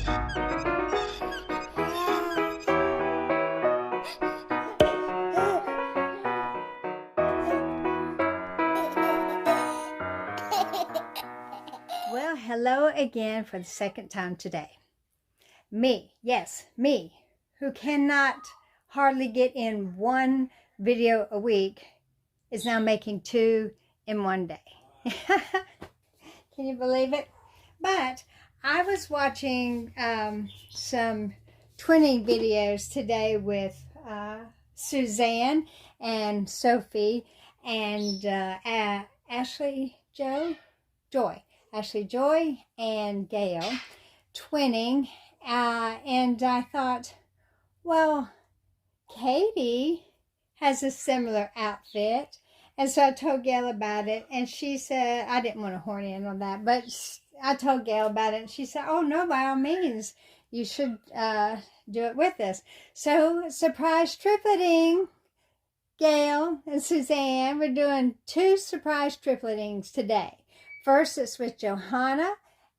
Well, hello again for the second time today. Me, yes, me, who cannot hardly get in one video a week, is now making 2 in one day. Can you believe it? But I was watching some twinning videos today with Suzanne and Sophie and Ashley Joy and Gail twinning, and I thought, well, Katie has a similar outfit, and so I told Gail about it, and she said, I didn't want to horn in on that, but I told Gail about it, and she said, oh no, by all means, you should do it with us. So, surprise tripletting. Gail and Suzanne, we're doing 2 surprise triplettings today. First, it's with Johanna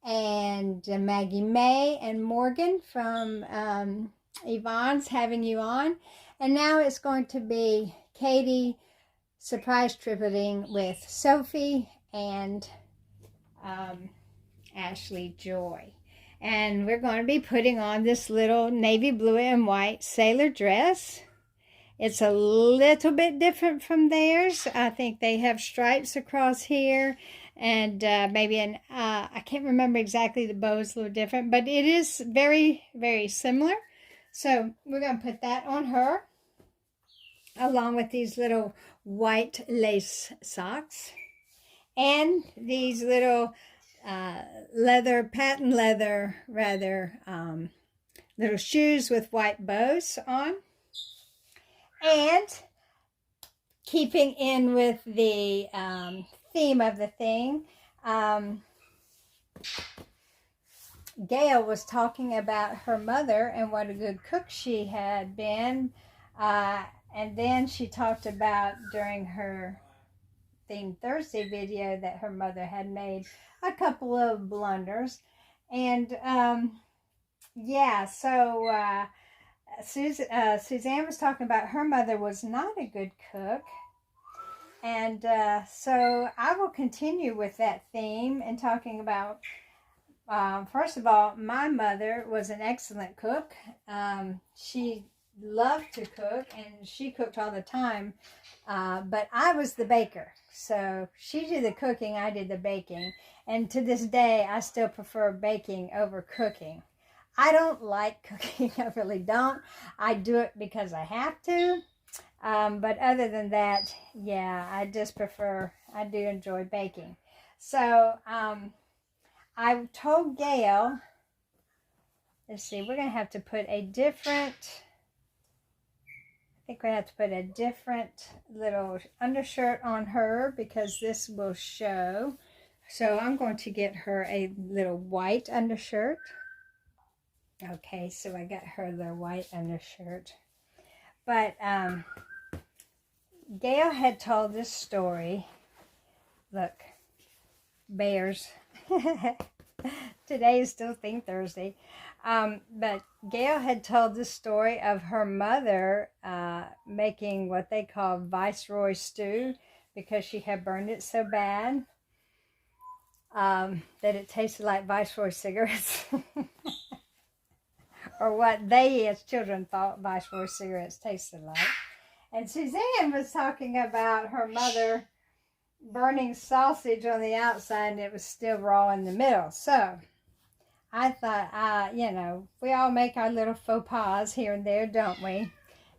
and Maggie May and Morgan from Yvonne's Having You On. And now it's going to be Katie surprise tripletting with Sophie and Ashley Joy. And we're going to be putting on this little navy blue and white sailor dress. It's a little bit different from theirs. I think they have stripes across here and maybe I can't remember exactly, the bow is a little different, but it is very, very similar. So we're going to put that on her along with these little white lace socks and these little patent leather little shoes with white bows on. And keeping in with the theme of the thing, Gail was talking about her mother and what a good cook she had been. And then she talked about during her Theme Thursday video that her mother had made a couple of blunders. And yeah, so Suzanne was talking about her mother was not a good cook. And so I will continue with that theme and talking about, first of all, my mother was an excellent cook. She loved to cook and she cooked all the time, but I was the baker. So she did the cooking, I did the baking. And to this day, I still prefer baking over cooking. I don't like cooking, I really don't. I do it because I have to. But other than that, yeah, I just prefer, I do enjoy baking. So I told Gail, let's see, we're going to have to put a different, I think we have to put a different little undershirt on her because this will show. So I'm going to get her a little white undershirt. Okay, so I got her the white undershirt. But Gail had told this story. Look, bears. Today is still Theme Thursday. But Gail had told the story of her mother making what they call Viceroy stew because she had burned it so bad that it tasted like Viceroy cigarettes. Or what they as children thought Viceroy cigarettes tasted like. And Suzanne was talking about her mother burning sausage on the outside and it was still raw in the middle. So I thought, you know, we all make our little faux pas here and there, don't we?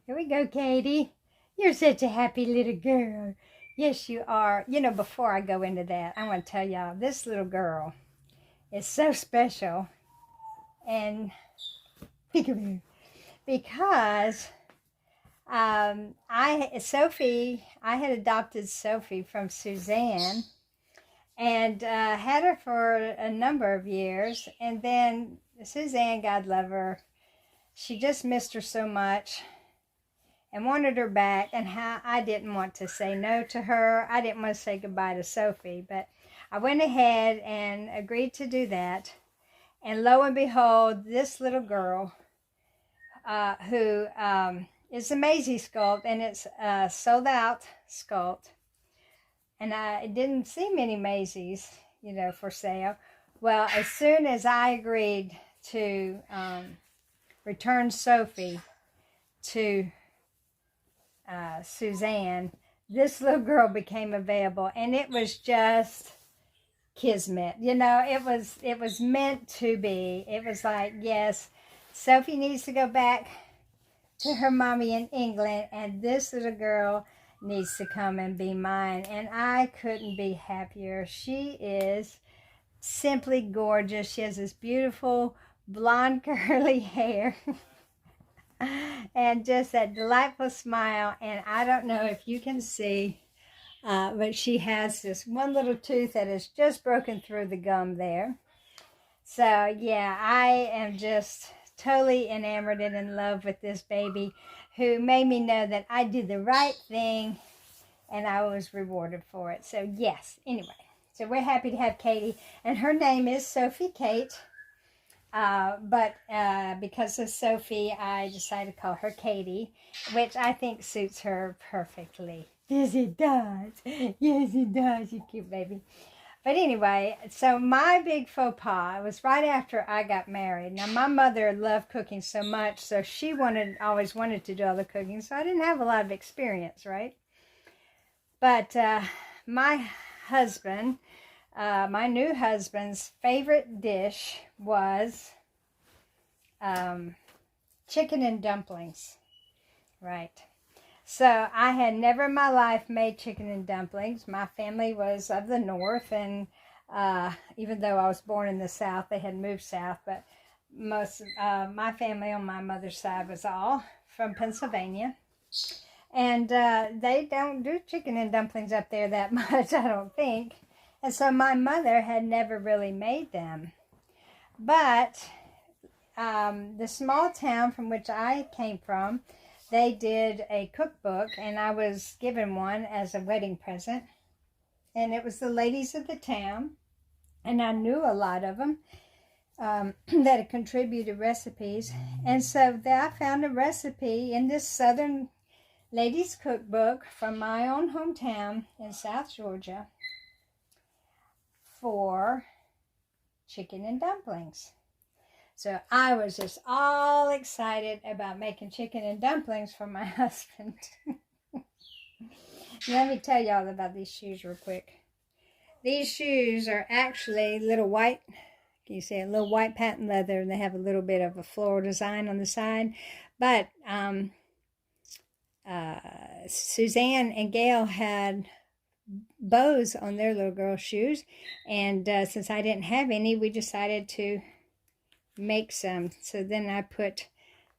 Here we go, Katie. You're such a happy little girl. Yes, you are. You know, before I go into that, I want to tell y'all, this little girl is so special. And because I had adopted Sophie from Suzanne and had her for a number of years, and then Suzanne, God love her, she just missed her so much and wanted her back, and how I didn't want to say no to her. I didn't want to say goodbye to Sophie, but I went ahead and agreed to do that. And lo and behold, this little girl who is a Maisie sculpt, and it's a sold out sculpt. And I didn't see many Maisies, for sale. Well, as soon as I agreed to return Sophie to Suzanne, this little girl became available, and it was just kismet. It was meant to be. It was like, yes, Sophie needs to go back to her mommy in England, and this little girl needs to come and be mine. And I couldn't be happier. She is simply gorgeous. She has this beautiful blonde curly hair and just that delightful smile. And I don't know if you can see, but she has this one little tooth that is just broken through the gum there. So yeah, I am just totally enamored and in love with this baby, who made me know that I did the right thing and I was rewarded for it. So yes, anyway, so we're happy to have Katie, and her name is Sophie Kate. But because of Sophie, I decided to call her Katie, which I think suits her perfectly. Yes, it does. Yes, it does, you cute baby. But anyway, so my big faux pas was right after I got married. Now, my mother loved cooking so much, so she always wanted to do all the cooking, so I didn't have a lot of experience, right? But my husband, my new husband's favorite dish was chicken and dumplings, right? So I had never in my life made chicken and dumplings. My family was of the north, and even though I was born in the south, they had moved south, but most my family on my mother's side was all from Pennsylvania. And they don't do chicken and dumplings up there that much, I don't think. And so my mother had never really made them. But the small town from which I came from, they did a cookbook, and I was given one as a wedding present. And it was the ladies of the town, and I knew a lot of them that had contributed recipes. And so I found a recipe in this Southern ladies cookbook from my own hometown in South Georgia for chicken and dumplings. So I was just all excited about making chicken and dumplings for my husband. Let me tell y'all about these shoes real quick. These shoes are actually little white, can you see a little white patent leather, and they have a little bit of a floral design on the side. But Suzanne and Gail had bows on their little girl shoes, and since I didn't have any, we decided to make some. So then I put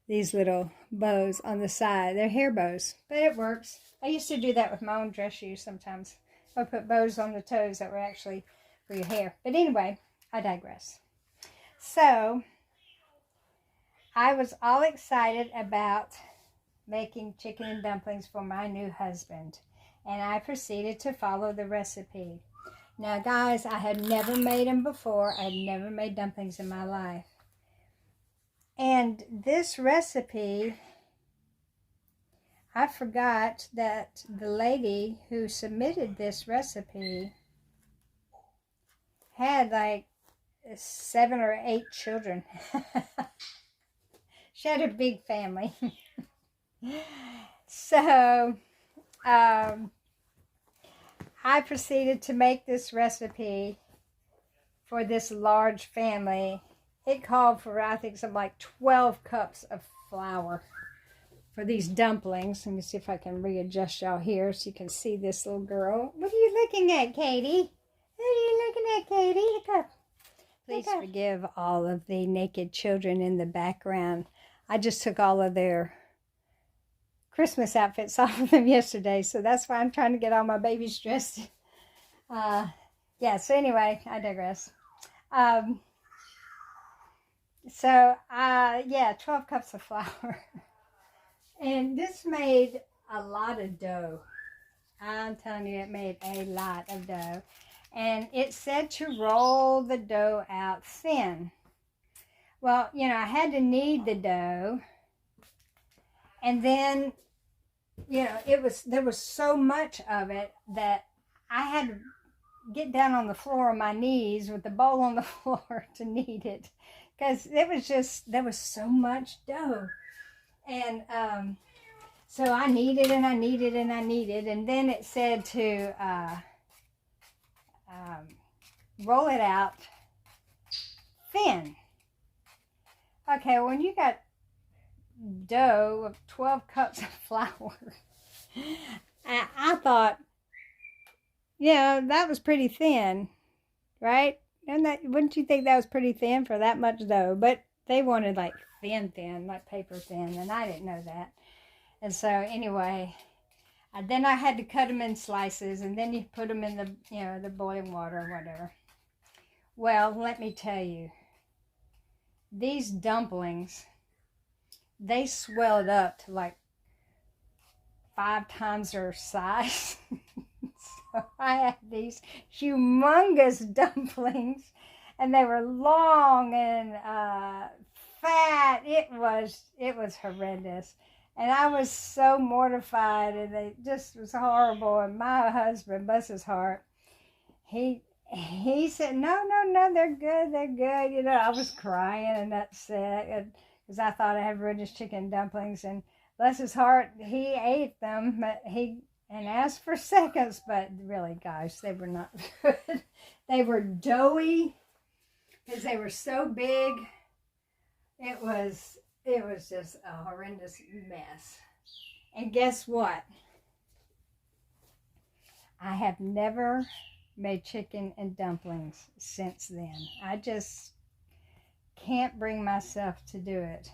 these little bows on the side. They're hair bows, but it works. I used to do that with my own dress shoes sometimes. I would put bows on the toes that were actually for your hair. But anyway, I digress. So I was all excited about making chicken and dumplings for my new husband, and I proceeded to follow the recipe. Now guys, I had never made them before. I had never made dumplings in my life. And this recipe, I forgot that the lady who submitted this recipe had like 7 or 8 children. She had a big family. So I proceeded to make this recipe for this large family. It called for, I think, something like 12 cups of flour for these dumplings. Let me see if I can readjust y'all here so you can see this little girl. What are you looking at, Katie? What are you looking at, Katie? Look up. Please forgive all of the naked children in the background. I just took all of their Christmas outfits off of them yesterday, so that's why I'm trying to get all my babies dressed. Yeah, so anyway, I digress. Yeah, 12 cups of flour. And this made a lot of dough. I'm telling you, it made a lot of dough. And it said to roll the dough out thin. Well, you know, I had to knead the dough, and then, you know, there was so much of it that I had to get down on the floor on my knees with the bowl on the floor to knead it, because there was so much dough. And so I kneaded and I kneaded and I kneaded, and then it said to roll it out thin. Okay, when you got dough of 12 cups of flour, I thought, yeah, that was pretty thin, right? And that, wouldn't you think that was pretty thin for that much dough? But they wanted like thin, like paper thin, and I didn't know that. And so anyway, then I had to cut them in slices, and then you put them in the, you know, the boiling water or whatever. Well, let me tell you, these dumplings, they swelled up to like 5 times their size. So I had these humongous dumplings, and they were long and fat. It was horrendous, and I was so mortified, and it just was horrible. And my husband, bless his heart, he said, no, they're good. You know, I was crying and upset because I thought I had ruined chicken dumplings, and bless his heart, he ate them, but and asked for seconds, but really, guys, they were not good. They were doughy because they were so big. It was just a horrendous mess. And guess what? I have never made chicken and dumplings since then. I just can't bring myself to do it.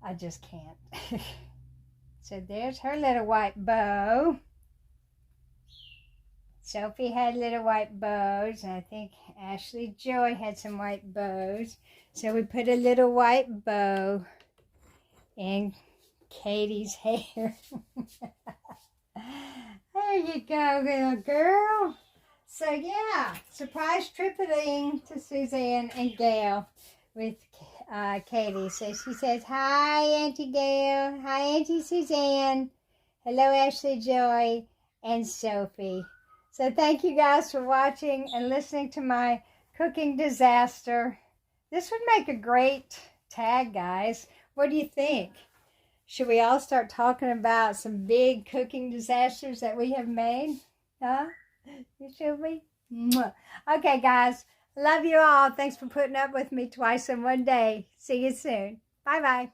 I just can't. So there's her little white bow. Sophie had little white bows, and I think Ashley Joy had some white bows. So we put a little white bow in Katie's hair. There you go, little girl. So yeah, surprise tripletting to Suzanne and Gail with Katie. So she says, hi, Auntie Gail. Hi, Auntie Suzanne. Hello, Ashley Joy and Sophie. So thank you guys for watching and listening to my cooking disaster. This would make a great tag, guys. What do you think? Should we all start talking about some big cooking disasters that we have made? Huh? Should we? Okay, guys. Love you all. Thanks for putting up with me twice in one day. See you soon. Bye-bye.